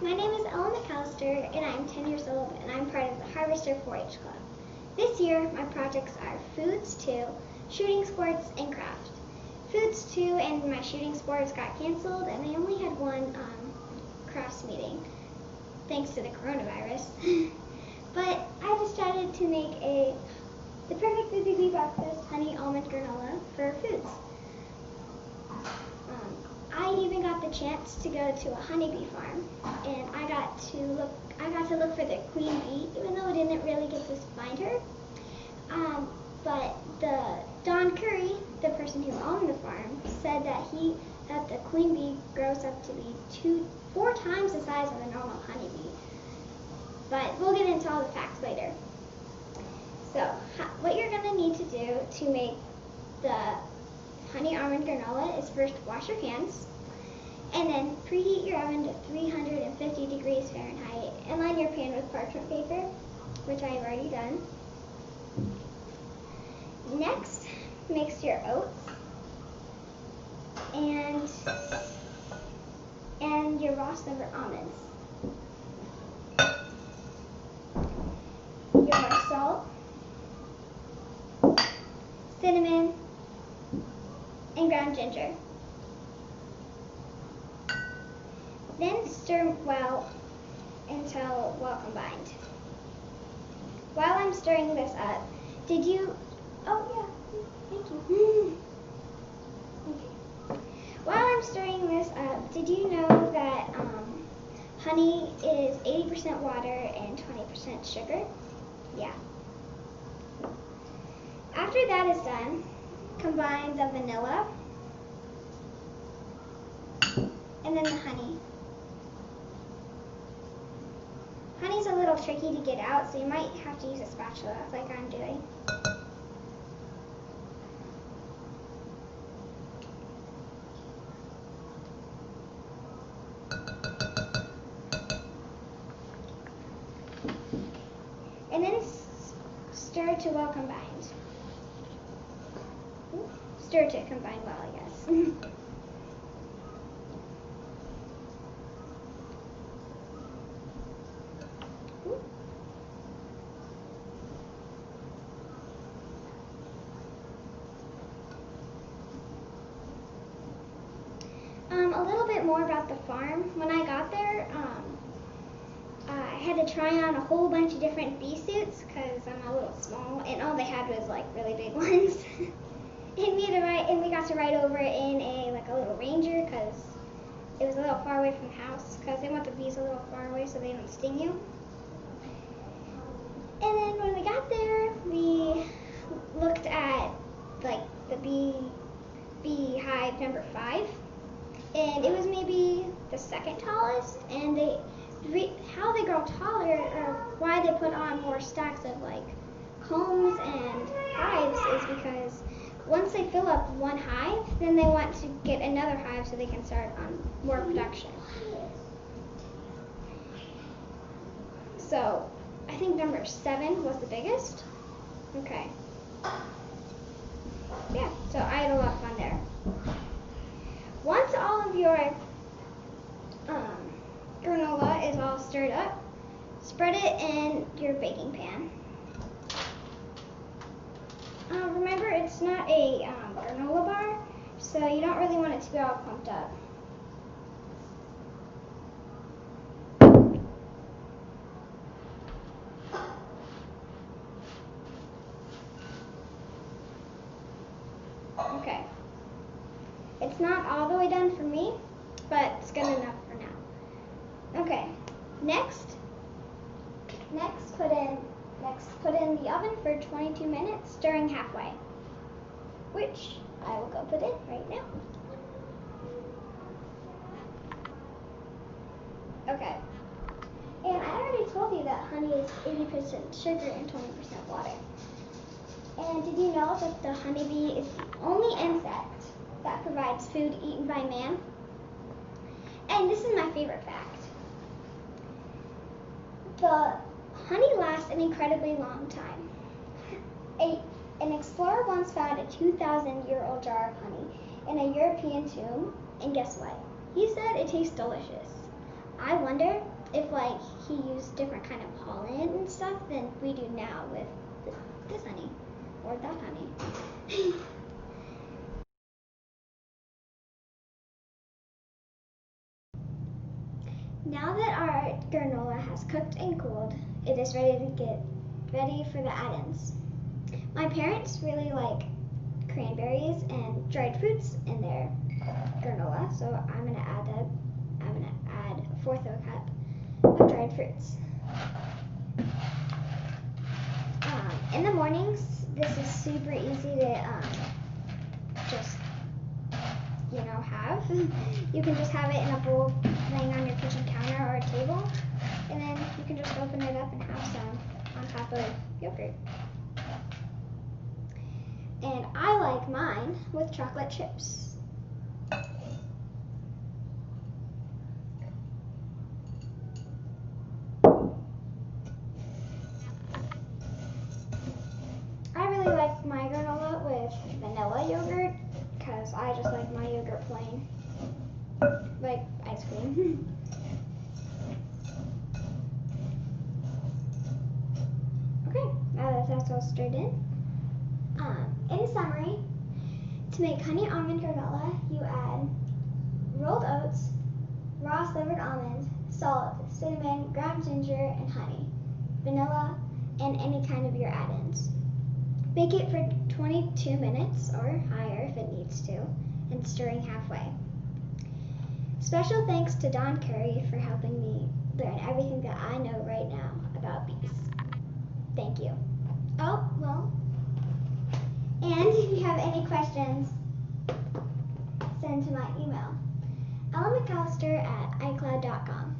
My name is Ella McAllister, and I'm 10 years old, and I'm part of the Harvester 4-H Club. This year, my projects are Foods 2, Shooting Sports, and Craft. Foods 2 and my shooting sports got canceled, and I only had one crafts meeting, thanks to the coronavirus. But I decided to make the perfect fizzy breakfast honey almond granola for foods. I even got the chance to go to a honeybee farm, and I got to look for the queen bee, even though I didn't really get to find her. But Don Curry, the person who owned the farm, said that the queen bee grows up to be 4 times the size of a normal honeybee. But we'll get into all the facts later. So, what you're going to need to do to make the honey almond granola is first wash your hands, and then preheat your oven to 350 degrees Fahrenheit and line your pan with parchment paper, which I have already done. Next, mix your oats and your raw silver almonds. Your salt, cinnamon, and ground ginger. Then stir well until well combined. While I'm stirring this up, thank you. Okay. While I'm stirring this up, did you know that honey is 80% water and 20% sugar? Yeah. After that is done, combine the vanilla and then the honey. Honey's a little tricky to get out, so you might have to use a spatula like I'm doing. And then stir to well combined. Stir to combine well, I guess. A little bit more about the farm. When I got there, I had to try on a whole bunch of different bee suits because I'm a little small, and all they had was like really big ones. and we got to ride over in a little Ranger because it was a little far away from the house because they want the bees a little far away so they don't sting you. And then when we got there, we looked at the bee hive number 5. And it was maybe the second tallest, and how they grow taller or why they put on more stacks of combs and hives is because once they fill up one hive, then they want to get another hive so they can start on more production. So I think number 7 was the biggest. Okay. Yeah, so I had a lot of fun there. Once all of your granola is all stirred up, spread it in your baking pan. Remember, it's not a granola bar, so you don't really want it to be all pumped up. Okay. It's not all the way done for me, but it's good enough for now. Okay, next put in the oven for 22 minutes, stirring halfway, which I will go put in right now. Okay, and I already told you that honey is 80% sugar and 20% water. And did you know that the honeybee is the only insect that provides food eaten by man? And this is my favorite fact. The honey lasts an incredibly long time. An explorer once found a 2,000-year-old jar of honey in a European tomb, and guess what? He said it tastes delicious. I wonder if like he used different kind of pollen and stuff than we do now with this honey or that honey. Now that our granola has cooked and cooled, it is ready to get ready for the add-ins. My parents really like cranberries and dried fruits in their granola, so I'm gonna add a fourth of a cup of dried fruits. In the mornings, this is super easy to just have. You can just have it in a bowl laying on your kitchen counter or a table, and then you can just open it up and have some on top of yogurt. And I like mine with chocolate chips. I really like my granola with vanilla yogurt because I just like my yogurt plain, like ice cream. Okay, now that that's all stirred in summary, to make honey almond granola, you add rolled oats, raw slivered almonds, salt, cinnamon, ground ginger, and honey, vanilla, and any kind of your add-ins. Bake it for 22 minutes or higher if it needs to, and stirring halfway. Special thanks to Don Curry for helping me learn everything that I know right now about bees. Thank you. Oh, well, and if you have any questions, send to my email, ellamcallister@icloud.com.